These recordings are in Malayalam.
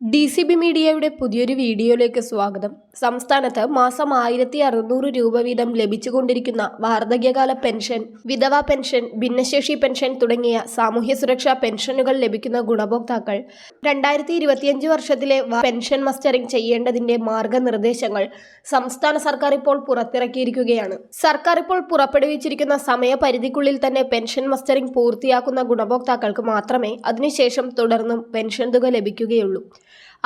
DCB മീഡിയയുടെ പുതിയൊരു വീഡിയോയിലേക്ക് സ്വാഗതം. സംസ്ഥാനത്ത് മാസം 1600 രൂപ വീതം ലഭിച്ചുകൊണ്ടിരിക്കുന്ന വാർദ്ധക്യകാല പെൻഷൻ, വിധവാ പെൻഷൻ, ഭിന്നശേഷി പെൻഷൻ തുടങ്ങിയ സാമൂഹ്യ സുരക്ഷാ പെൻഷനുകൾ ലഭിക്കുന്ന ഗുണഭോക്താക്കൾ 2025 വർഷത്തിലെ പെൻഷൻ മസ്റ്ററിംഗ് ചെയ്യേണ്ടതിന്റെ മാർഗനിർദ്ദേശങ്ങൾ സംസ്ഥാന സർക്കാർ ഇപ്പോൾ പുറത്തിറക്കിയിരിക്കുകയാണ്. സർക്കാർ ഇപ്പോൾ പുറപ്പെടുവിച്ചിരിക്കുന്ന സമയപരിധിക്കുള്ളിൽ തന്നെ പെൻഷൻ മസ്റ്ററിംഗ് പൂർത്തിയാക്കുന്ന ഗുണഭോക്താക്കൾക്ക് മാത്രമേ അതിനുശേഷം തുടർന്നും പെൻഷൻ തുക ലഭിക്കുകയുള്ളൂ.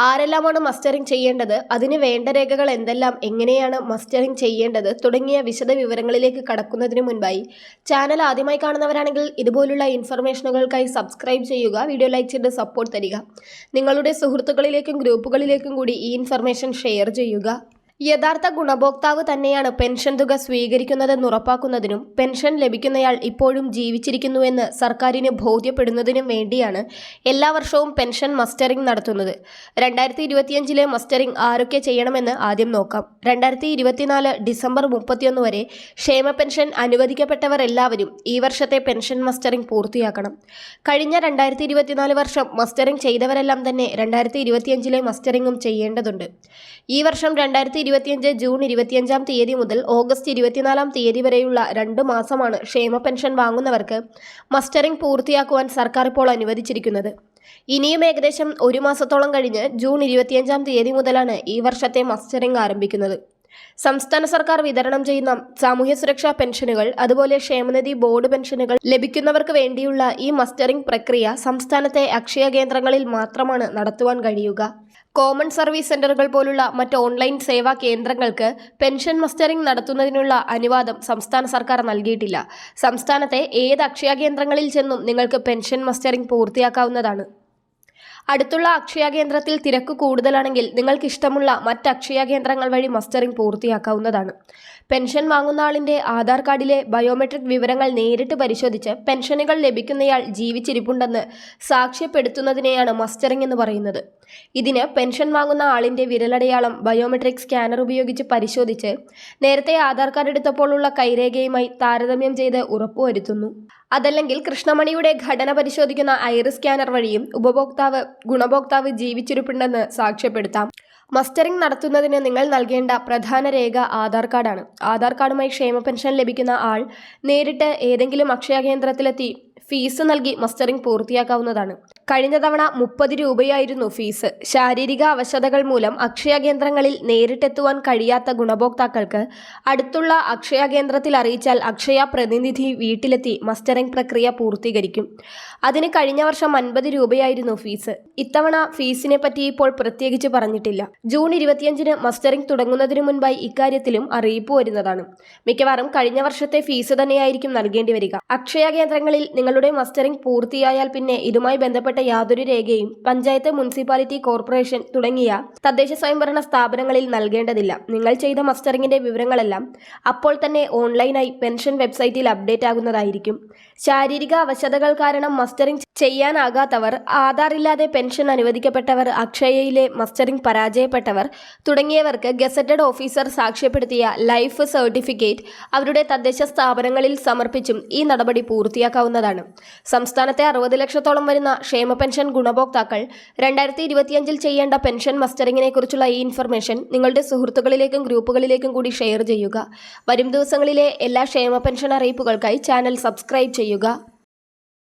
ആരെല്ലാമാണ് മസ്റ്ററിംഗ് ചെയ്യേണ്ടത്, അതിന് വേണ്ട രേഖകൾ എന്തെല്ലാം, എങ്ങനെയാണ് മസ്റ്ററിംഗ് ചെയ്യേണ്ടത് തുടങ്ങിയ വിശദ വിവരങ്ങളിലേക്ക് കടക്കുന്നതിന് മുൻപായി ചാനൽ ആദ്യമായി കാണുന്നവരാണെങ്കിൽ ഇതുപോലുള്ള ഇൻഫർമേഷനുകൾക്കായി സബ്സ്ക്രൈബ് ചെയ്യുക, വീഡിയോ ലൈക്ക് ചെയ്ത് സപ്പോർട്ട് തരിക. നിങ്ങളുടെ സുഹൃത്തുക്കളിലേക്കും ഗ്രൂപ്പുകളിലേക്കും കൂടി ഈ ഇൻഫർമേഷൻ ഷെയർ ചെയ്യുക. യഥാർത്ഥ ഗുണഭോക്താവ് തന്നെയാണ് പെൻഷൻ തുക സ്വീകരിക്കുന്നതെന്ന് ഉറപ്പാക്കുന്നതിനും പെൻഷൻ ലഭിക്കുന്നയാൾ ഇപ്പോഴും ജീവിച്ചിരിക്കുന്നുവെന്ന് സർക്കാരിന് ബോധ്യപ്പെടുന്നതിനും വേണ്ടിയാണ് എല്ലാ വർഷവും പെൻഷൻ മസ്റ്ററിംഗ് നടത്തുന്നത്. 2025 മസ്റ്ററിംഗ് ആരൊക്കെ ചെയ്യണമെന്ന് ആദ്യം നോക്കാം. 2024 ഡിസംബർ 31 വരെ ക്ഷേമ പെൻഷൻ അനുവദിക്കപ്പെട്ടവർ എല്ലാവരും ഈ വർഷത്തെ പെൻഷൻ മസ്റ്ററിംഗ് പൂർത്തിയാക്കണം. കഴിഞ്ഞ 2024 വർഷം മസ്റ്ററിംഗ് ചെയ്തവരെല്ലാം തന്നെ 2025 മസ്റ്ററിംഗും ചെയ്യേണ്ടതുണ്ട്. ഈ വർഷം 2025 ജൂൺ 25 തീയതി മുതൽ ഓഗസ്റ്റ് 24 തീയതി വരെയുള്ള 2 മാസമാണ് ക്ഷേമ പെൻഷൻ വാങ്ങുന്നവർക്ക് മസ്റ്ററിംഗ് പൂർത്തിയാക്കുവാൻ സർക്കാർ ഇപ്പോൾ അനുവദിച്ചിരിക്കുന്നത്. ഇനിയും ഏകദേശം 1 മാസത്തോളം കഴിഞ്ഞ് ജൂൺ 25 തീയതി മുതലാണ് ഈ വർഷത്തെ മസ്റ്ററിംഗ് ആരംഭിക്കുന്നത്. സംസ്ഥാന സർക്കാർ വിതരണം ചെയ്യുന്ന സാമൂഹ്യ സുരക്ഷാ പെൻഷനുകൾ, അതുപോലെ ക്ഷേമനിധി ബോർഡ് പെൻഷനുകൾ ലഭിക്കുന്നവർക്ക് വേണ്ടിയുള്ള ഈ മസ്റ്ററിംഗ് പ്രക്രിയ സംസ്ഥാനത്തെ അക്ഷയ കേന്ദ്രങ്ങളിൽ മാത്രമാണ് നടത്തുവാൻ കഴിയുക. കോമൺ സർവീസ് സെന്ററുകൾ പോലുള്ള മറ്റ് ഓൺലൈൻ സേവാ കേന്ദ്രങ്ങൾക്ക് പെൻഷൻ മസ്റ്ററിംഗ് നടത്തുന്നതിനുള്ള അനുവാദം സംസ്ഥാന സർക്കാർ നൽകിയിട്ടില്ല. സംസ്ഥാനത്തെ ഏത് അക്ഷയ കേന്ദ്രങ്ങളിൽ ചെന്നും നിങ്ങൾക്ക് പെൻഷൻ മസ്റ്ററിംഗ് പൂർത്തിയാക്കാവുന്നതാണ്. അടുത്തുള്ള അക്ഷയ കേന്ദ്രത്തിൽ തിരക്ക് കൂടുതലാണെങ്കിൽ നിങ്ങൾക്ക് ഇഷ്ടമുള്ള മറ്റ് അക്ഷയ കേന്ദ്രങ്ങൾ വഴി മസ്റ്ററിംഗ് പൂർത്തിയാക്കാവുന്നതാണ്. പെൻഷൻ വാങ്ങുന്ന ആളിന്റെ ആധാർ കാർഡിലെ ബയോമെട്രിക് വിവരങ്ങൾ നേരിട്ട് പരിശോധിച്ച് പെൻഷനുകൾ ലഭിക്കുന്നയാൾ ജീവിച്ചിരിപ്പുണ്ടെന്ന് സാക്ഷ്യപ്പെടുത്തുന്നതിനെയാണ് മസ്റ്ററിംഗ് എന്ന് പറയുന്നത്. ഇതിന് പെൻഷൻ വാങ്ങുന്ന ആളിന്റെ വിരലടയാളം ബയോമെട്രിക് സ്കാനർ ഉപയോഗിച്ച് പരിശോധിച്ച് നേരത്തെ ആധാർ കാർഡ് എടുത്തപ്പോഴുള്ള കൈരേഖയുമായി താരതമ്യം ചെയ്ത് ഉറപ്പുവരുത്തുന്നു. അതല്ലെങ്കിൽ കൃഷ്ണമണിയുടെ ഘടന പരിശോധിക്കുന്ന ഐറിസ് സ്കാനർ വഴിയും ഗുണഭോക്താവ് ജീവിച്ചിരിപ്പുണ്ടെന്ന് സാക്ഷ്യപ്പെടുത്താം. മസ്റ്ററിംഗ് നടത്തുന്നതിന് നിങ്ങൾ നൽകേണ്ട പ്രധാന രേഖ ആധാർ കാർഡാണ്. ആധാർ കാർഡുമായി ക്ഷേമ പെൻഷൻ ലഭിക്കുന്ന ആൾ നേരിട്ട് ഏതെങ്കിലും അക്ഷയ കേന്ദ്രത്തിലെത്തി ഫീസ് നൽകി മസ്റ്ററിംഗ് പൂർത്തിയാക്കാവുന്നതാണ്. കഴിഞ്ഞ തവണ 30 രൂപയായിരുന്നു ഫീസ്. ശാരീരിക അവശതകൾ മൂലം അക്ഷയ കേന്ദ്രങ്ങളിൽ നേരിട്ടെത്തുവാൻ കഴിയാത്ത ഗുണഭോക്താക്കൾക്ക് അടുത്തുള്ള അക്ഷയ കേന്ദ്രത്തിൽ അറിയിച്ചാൽ അക്ഷയ പ്രതിനിധി വീട്ടിലെത്തി മസ്റ്ററിംഗ് പ്രക്രിയ പൂർത്തീകരിക്കും. അതിന് കഴിഞ്ഞ വർഷം 50 രൂപയായിരുന്നു ഫീസ്. ഇത്തവണ ഫീസിനെ പറ്റി ഇപ്പോൾ പ്രത്യേകിച്ച് പറഞ്ഞിട്ടില്ല. ജൂൺ 25 മസ്റ്ററിംഗ് തുടങ്ങുന്നതിന് മുൻപായി ഇക്കാര്യത്തിലും അറിയിപ്പ് വരുന്നതാണ്. മിക്കവാറും കഴിഞ്ഞ വർഷത്തെ ഫീസ് തന്നെയായിരിക്കും നൽകേണ്ടി വരിക. അക്ഷയ കേന്ദ്രങ്ങളിൽ നിങ്ങളുടെ മസ്റ്ററിംഗ് പൂർത്തിയായാൽ പിന്നെ ഇതുമായി ബന്ധപ്പെട്ട യാതൊരു രേഖയും പഞ്ചായത്ത്, മുനിസിപ്പാലിറ്റി, കോർപ്പറേഷൻ തുടങ്ങിയ തദ്ദേശ സ്വയംഭരണ സ്ഥാപനങ്ങളിൽ നൽകേണ്ടതില്ല. നിങ്ങൾ ചെയ്ത മസ്റ്ററിംഗിന്റെ വിവരങ്ങളെല്ലാം അപ്പോൾ തന്നെ ഓൺലൈനായി പെൻഷൻ വെബ്സൈറ്റിൽ അപ്ഡേറ്റ് ആകുന്നതായിരിക്കും. ശാരീരിക അവശതകൾ കാരണം മസ്റ്ററിംഗ് ചെയ്യാനാകാത്തവർ, ആധാർ ഇല്ലാതെ പെൻഷൻ അനുവദിക്കപ്പെട്ടവർ, അക്ഷയയിലെ മസ്റ്ററിംഗ് പരാജയപ്പെട്ടവർ തുടങ്ങിയവർക്ക് ഗസറ്റഡ് ഓഫീസർ സാക്ഷ്യപ്പെടുത്തിയ ലൈഫ് സർട്ടിഫിക്കറ്റ് അവരുടെ തദ്ദേശ സ്ഥാപനങ്ങളിൽ സമർപ്പിച്ചും ഈ നടപടി പൂർത്തിയാക്കാവുന്നതാണ്. സംസ്ഥാനത്തെ 60 ലക്ഷത്തോളം വരുന്ന ക്ഷേമ പെൻഷൻ ഗുണഭോക്താക്കൾ 2025 ചെയ്യേണ്ട പെൻഷൻ മസ്റ്ററിംഗിനെ കുറിച്ചുള്ള ഈ ഇൻഫർമേഷൻ നിങ്ങളുടെ സുഹൃത്തുക്കളിലേക്കും ഗ്രൂപ്പുകളിലേക്കും കൂടി ഷെയർ ചെയ്യുക. വരും ദിവസങ്ങളിലെ എല്ലാ ക്ഷേമ പെൻഷൻ അറിയിപ്പുകൾക്കായി ചാനൽ സബ്സ്ക്രൈബ് ചെയ്യുക.